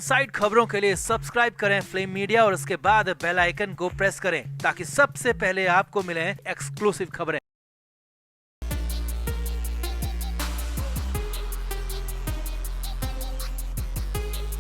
Side खबरों के लिए सब्सक्राइब करें फ्लेम मीडिया और उसके बाद बेल आइकन को प्रेस करें ताकि सबसे पहले आपको मिले एक्सक्लूसिव खबरें।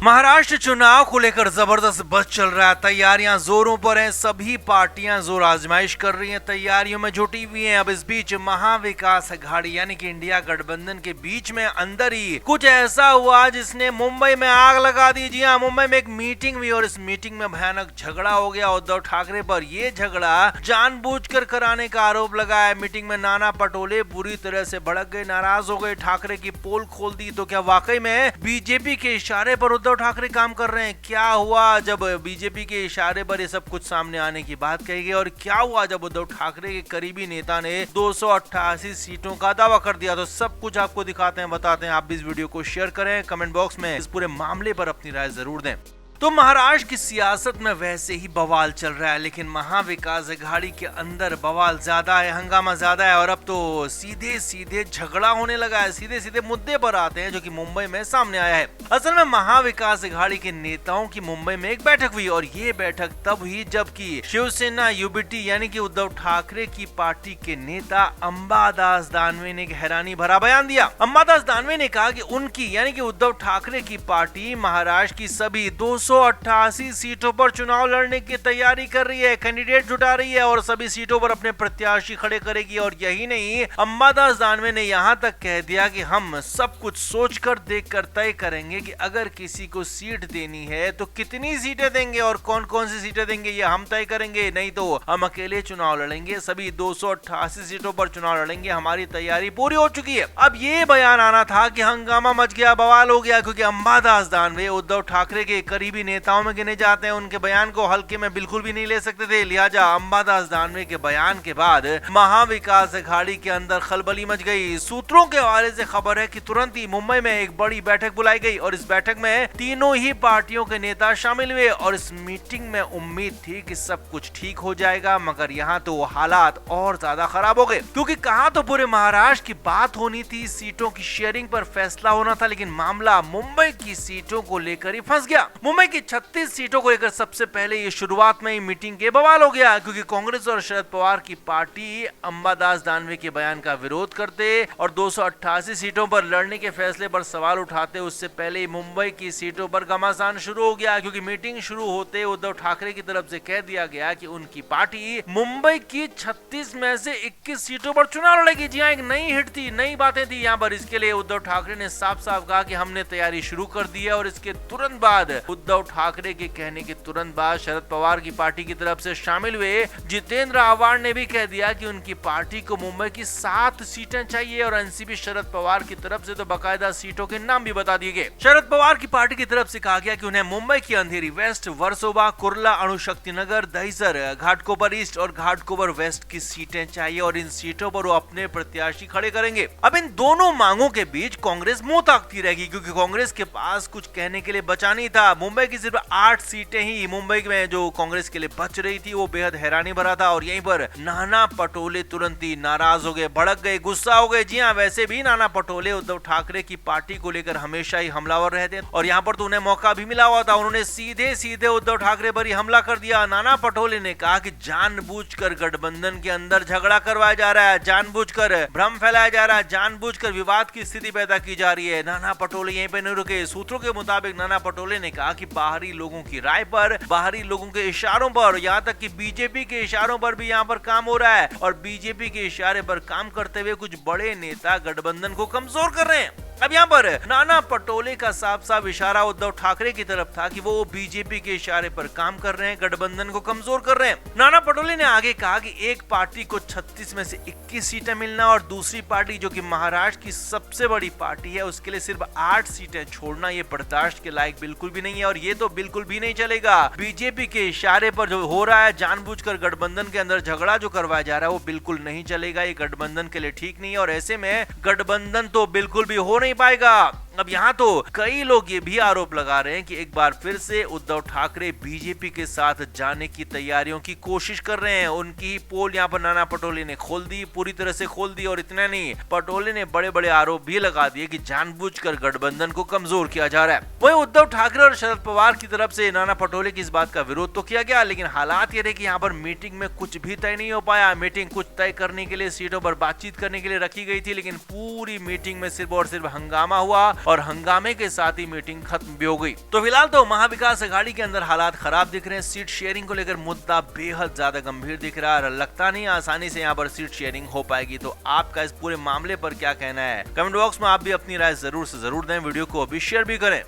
महाराष्ट्र चुनाव को लेकर जबरदस्त बज़ चल रहा है। तैयारियां जोरों पर हैं, सभी पार्टियां जोर आजमाइश कर रही हैं, तैयारियों में जुटी हुई हैं। अब इस बीच महाविकास अघाड़ी यानी कि इंडिया गठबंधन के बीच में अंदर ही कुछ ऐसा हुआ जिसने मुंबई में आग लगा दी। जी हां, मुंबई में एक मीटिंग हुई और इस मीटिंग में भयानक झगड़ा हो गया उद्धव ठाकरे पर। यह झगड़ा जानबूझकर कराने का आरोप लगा है। मीटिंग में नाना पटोले बुरी तरह से भड़क गए, नाराज हो गए, ठाकरे की पोल खोल दी। तो क्या वाकई में बीजेपी के इशारे पर उद्धव ठाकरे काम कर रहे हैं? क्या हुआ जब बीजेपी के इशारे पर ये सब कुछ सामने आने की बात कही गई और क्या हुआ जब उद्धव ठाकरे के करीबी नेता ने 288 सीटों का दावा कर दिया? तो सब कुछ आपको दिखाते हैं, बताते हैं। आप भी इस वीडियो को शेयर करें, कमेंट बॉक्स में इस पूरे मामले पर अपनी राय जरूर दें। तो महाराष्ट्र की सियासत में वैसे ही बवाल चल रहा है, लेकिन महाविकास अघाड़ी के अंदर बवाल ज्यादा है, हंगामा ज्यादा है और अब तो सीधे सीधे झगड़ा होने लगा है। सीधे सीधे मुद्दे पर आते हैं जो कि मुंबई में सामने आया है। असल में महाविकास अघाड़ी के नेताओं की मुंबई में एक बैठक हुई और ये बैठक तब हुई जबकि शिवसेना यूबीटी यानी कि उद्धव ठाकरे की पार्टी के नेता अंबादास दानवे ने एक हैरानी भरा बयान दिया। अंबादास दानवे ने कहा कि उनकी यानी कि उद्धव ठाकरे की पार्टी महाराष्ट्र की सभी 288 सीटों पर चुनाव लड़ने की तैयारी कर रही है, कैंडिडेट जुटा रही है और सभी सीटों पर अपने प्रत्याशी खड़े करेगी। और यही नहीं, अंबादास दानवे ने यहां तक कह दिया कि हम सब कुछ सोचकर देखकर तय करेंगे कि अगर किसी को सीट देनी है तो कितनी सीटें देंगे और कौन कौन सी सीटें देंगे ये हम तय करेंगे, नहीं तो हम अकेले चुनाव लड़ेंगे। सभी 288 सीटों पर चुनाव लड़ेंगे, हमारी तैयारी पूरी हो चुकी है। अब ये बयान आना था कि हंगामा मच गया, बवाल हो गया, क्योंकि अंबादास दानवे उद्धव ठाकरे के करीबी नेताओं में गिने जाते हैं। उनके बयान को हल्के में बिल्कुल भी नहीं ले सकते थे। लिहाजा अंबादास दानवे के बयान के बाद महाविकास अघाड़ी के अंदर खलबली मच गई। सूत्रों के हवाले से खबर है कि तुरंत ही मुंबई में एक बड़ी बैठक बुलाई गई और इस बैठक में तीनों ही पार्टियों के नेता शामिल हुए और इस मीटिंग में उम्मीद थी कि सब कुछ ठीक हो जाएगा, मगर यहाँ तो हालात और ज्यादा खराब हो गए। क्योंकि कहा तो पूरे महाराष्ट्र की बात होनी थी, सीटों की शेयरिंग पर फैसला होना था, लेकिन मामला मुंबई की सीटों को लेकर ही फंस गया। मुंबई की 36 सीटों को लेकर सबसे पहले ये शुरुआत में ही मीटिंग के बवाल हो गया, क्योंकि कांग्रेस और शरद पवार की पार्टी अंबादास दानवे के बयान का विरोध करते और 288 सीटों पर लड़ने के फैसले पर सवाल उठाते। उससे पहले मुंबई की सीटों पर घमासान शुरू हो गया, क्योंकि मीटिंग शुरू होते उद्धव ठाकरे की तरफ से कह दिया गया कि उनकी पार्टी मुंबई की 36 में से 21 सीटों पर चुनाव लड़ेगी। जी हाँ, एक नई हिट थी, नई बातें थी यहाँ पर। इसके लिए उद्धव ठाकरे ने साफ साफ कहा कि हमने तैयारी शुरू कर दी है और इसके तुरंत बाद उद्धव ठाकरे के कहने के तुरंत बाद शरद पवार की पार्टी की तरफ से शामिल हुए जितेंद्र आव्हाड ने भी कह दिया कि उनकी पार्टी को मुंबई की 7 सीटें चाहिए और एनसीपी शरद पवार की तरफ से तो बाकायदा सीटों के नाम भी बता दिए गए। शरद पवार की पार्टी की तरफ से कहा गया कि उन्हें मुंबई की अंधेरी वेस्ट, वर्सोवा, कुर्ला, अणुशक्ति नगर, दहिसर, घाटकोपर ईस्ट और घाटकोपर वेस्ट की सीटें चाहिए और इन सीटों पर वो अपने प्रत्याशी खड़े करेंगे। अब इन दोनों मांगों के बीच कांग्रेस मुंह ताकती रहेगी, क्योंकि कांग्रेस के पास कुछ कहने के लिए बचा नहीं था। मुंबई की सिर्फ 8 सीटें ही मुंबई में जो कांग्रेस के लिए बच रही थी वो बेहद हैरानी भरा था और यहीं पर नाना पटोले तुरंत ही नाराज हो गए, भड़क गए, गुस्सा हो गए। जी हाँ, वैसे भी नाना पटोले उद्धव ठाकरे की पार्टी को लेकर हमेशा ही हमलावर रहते और यहाँ पर तो उन्हें मौका भी मिला हुआ था। उन्होंने सीधे सीधे उद्धव ठाकरे पर ही हमला कर दिया। नाना पटोले ने कहा कि जानबूझकर गठबंधन के अंदर झगड़ा करवाया जा रहा है, जानबूझकर भ्रम फैलाया जा रहा है, जानबूझकर विवाद की स्थिति पैदा की जा रही है। नाना पटोले यहीं पे नहीं रुके। सूत्रों के मुताबिक नाना पटोले ने कहा कि बाहरी लोगों की राय पर, बाहरी लोगों के इशारों पर, यहाँ तक कि बीजेपी के इशारों पर भी यहाँ पर काम हो रहा है और बीजेपी के इशारे पर काम करते हुए कुछ बड़े नेता गठबंधन को कमजोर कर रहे हैं। अब यहाँ पर नाना पटोले का साफ साफ इशारा उद्धव ठाकरे की तरफ था कि वो बीजेपी के इशारे पर काम कर रहे हैं, गठबंधन को कमजोर कर रहे हैं। नाना पटोले ने आगे कहा कि एक पार्टी को 36 में से 21 सीटें मिलना और दूसरी पार्टी जो कि महाराष्ट्र की सबसे बड़ी पार्टी है उसके लिए सिर्फ 8 सीटें छोड़ना ये बर्दाश्त के लायक बिल्कुल भी नहीं है और ये तो बिल्कुल भी नहीं चलेगा। बीजेपी के इशारे पर जो हो रहा है, जानबूझकर गठबंधन के अंदर झगड़ा जो करवाया जा रहा है वो बिल्कुल नहीं चलेगा। ये गठबंधन के लिए ठीक नहीं है और ऐसे में गठबंधन तो बिल्कुल भी हो नहीं पाएगा। अब यहाँ तो कई लोग ये भी आरोप लगा रहे हैं कि एक बार फिर से उद्धव ठाकरे बीजेपी के साथ जाने की तैयारियों की कोशिश कर रहे हैं। उनकी ही पोल यहाँ पर नाना पटोले ने खोल दी, पूरी तरह से खोल दी। और इतना नहीं, पटोले ने बड़े बड़े आरोप भी लगा दिए कि जानबूझकर गठबंधन को कमजोर किया जा रहा है। वहीं उद्धव ठाकरे और शरद पवार की तरफ से नाना पटोले की इस बात का विरोध तो किया गया, लेकिन हालात ये रहे कि यहाँ पर मीटिंग में कुछ भी तय नहीं हो पाया। मीटिंग कुछ तय करने के लिए, सीटों पर बातचीत करने के लिए रखी गई थी, लेकिन पूरी मीटिंग में सिर्फ और सिर्फ हंगामा हुआ और हंगामे के साथ ही मीटिंग खत्म भी हो गई। तो फिलहाल तो महाविकास आघाड़ी के अंदर हालात खराब दिख रहे हैं। सीट शेयरिंग को लेकर मुद्दा बेहद ज्यादा गंभीर दिख रहा है। लगता नहीं आसानी से यहाँ पर सीट शेयरिंग हो पाएगी। तो आपका इस पूरे मामले पर क्या कहना है, कमेंट बॉक्स में आप भी अपनी राय जरूर से जरूर दें। वीडियो को अभी शेयर भी करें।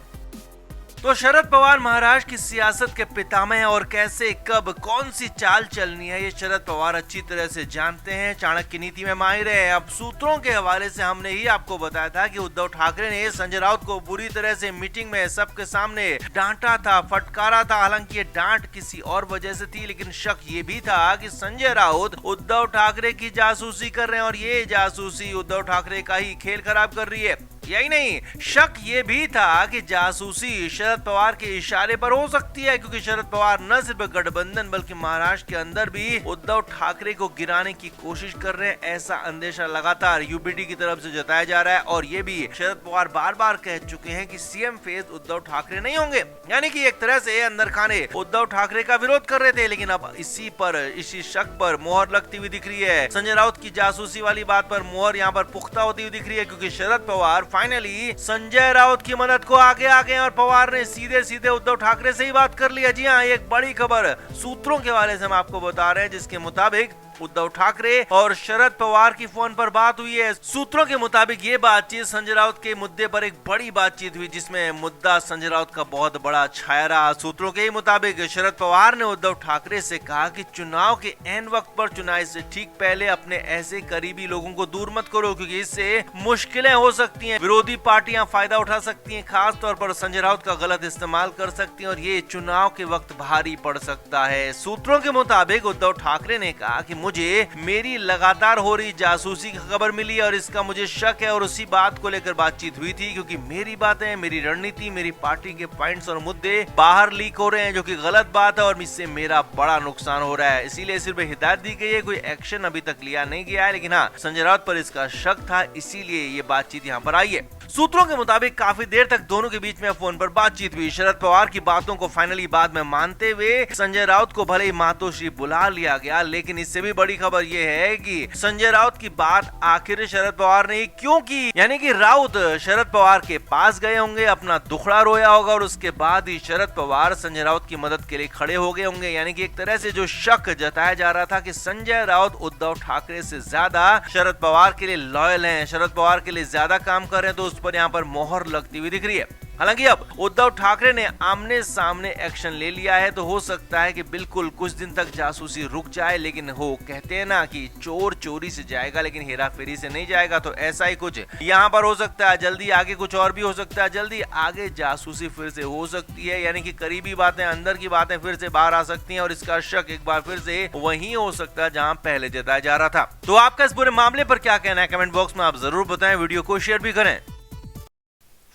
तो शरद पवार महाराष्ट्र की सियासत के पितामह हैं और कैसे, कब, कौन सी चाल चलनी है, ये शरद पवार अच्छी तरह से जानते हैं। चाणक्य नीति में माहिर है। अब सूत्रों के हवाले से हमने ही आपको बताया था कि उद्धव ठाकरे ने संजय राउत को बुरी तरह से मीटिंग में सबके सामने डांटा था, फटकारा था। हालांकि ये डांट किसी और वजह से थी, लेकिन शक ये भी था कि संजय राउत उद्धव ठाकरे की जासूसी कर रहे हैं और ये जासूसी उद्धव ठाकरे का ही खेल खराब कर रही है। यही नहीं, शक ये भी था कि जासूसी शरद पवार के इशारे पर हो सकती है, क्योंकि शरद पवार न सिर्फ गठबंधन बल्कि महाराष्ट्र के अंदर भी उद्धव ठाकरे को गिराने की कोशिश कर रहे हैं। ऐसा अंदेशा लगातार यूबीडी की तरफ से जताया जा रहा है और ये भी शरद पवार बार बार कह चुके हैं कि सीएम फेज उद्धव ठाकरे नहीं होंगे। यानी कि एक तरह से अंदर खाने उद्धव ठाकरे का विरोध कर रहे थे, लेकिन अब इसी शक पर मोहर लगती हुई दिख रही है। संजय राउत की जासूसी वाली बात पर मोहर यहाँ पर पुख्ता होती हुई दिख रही है, क्योंकि शरद पवार फाइनली संजय राउत की मदद को आगे आ गए और पवार ने सीधे सीधे उद्धव ठाकरे से ही बात कर लिया। जी हाँ, एक बड़ी खबर सूत्रों के हवाले से हम आपको बता रहे हैं, जिसके मुताबिक उद्धव ठाकरे और शरद पवार की फोन पर बात हुई है। सूत्रों के मुताबिक ये बातचीत संजय राउत के मुद्दे पर एक बड़ी बातचीत हुई, जिसमें मुद्दा संजय राउत का बहुत बड़ा छाया रहा। सूत्रों के मुताबिक शरद पवार ने उद्धव ठाकरे से कहा कि चुनाव के एन वक्त पर, चुनाव से ठीक पहले अपने ऐसे करीबी लोगों को दूर मत करो, क्योंकि इससे मुश्किलें हो सकती हैं, विरोधी पार्टियां फायदा उठा सकती हैं, खास तौर पर संजय राउत का गलत इस्तेमाल कर सकती हैं और ये चुनाव के वक्त भारी पड़ सकता है। सूत्रों के मुताबिक उद्धव ठाकरे ने कहा कि मुझे मेरी लगातार हो रही जासूसी की खबर मिली और इसका मुझे शक है और उसी बात को लेकर बातचीत हुई थी, क्योंकि मेरी बातें, मेरी रणनीति, मेरी पार्टी के पॉइंट्स और मुद्दे बाहर लीक हो रहे हैं, जो कि गलत बात है और इससे मेरा बड़ा नुकसान हो रहा है। इसीलिए सिर्फ हिदायत दी गई है, कोई एक्शन अभी तक लिया नहीं गया है, लेकिन हाँ, संजय राउत पर इसका शक था, इसीलिए ये बातचीत यहाँ पर आई है। सूत्रों के मुताबिक काफी देर तक दोनों के बीच में फोन पर बातचीत हुई। शरद पवार की बातों को फाइनली बाद में मानते हुए संजय राउत को भले ही मातोश्री बुला लिया गया, लेकिन इससे भी बड़ी खबर यह है कि संजय राउत की बात आखिर शरद पवार ने क्यों की। यानी कि राउत शरद पवार के पास गए होंगे, अपना दुखड़ा रोया होगा और उसके बाद ही शरद पवार संजय राउत की मदद के लिए खड़े हो गए होंगे। यानी कि एक तरह से जो शक जताया जा रहा था कि संजय राउत उद्धव ठाकरे से ज्यादा शरद पवार के लिए लॉयल हैं, शरद पवार के लिए ज्यादा काम कर रहे हैं, तो उस पर यहाँ पर मोहर लगती हुई दिख रही है। हालांकि अब उद्धव ठाकरे ने आमने सामने एक्शन ले लिया है, तो हो सकता है कि बिल्कुल कुछ दिन तक जासूसी रुक जाए, लेकिन हो कहते हैं ना कि चोर चोरी से जाएगा लेकिन हेरा फेरी से नहीं जाएगा, तो ऐसा ही कुछ यहाँ पर हो सकता है। जल्दी आगे कुछ और भी हो सकता है, जल्दी आगे जासूसी फिर से हो सकती है, यानी कि करीबी बातें, अंदर की बातें फिर से बाहर आ सकती हैं और इसका शक एक बार फिर से वहीं हो सकता है जहां पहले जताया जा रहा था। तो आपका इस पूरे मामले पर क्या कहना है, कमेंट बॉक्स में आप जरूर बताएं। वीडियो को शेयर भी करें।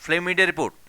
Flame media report.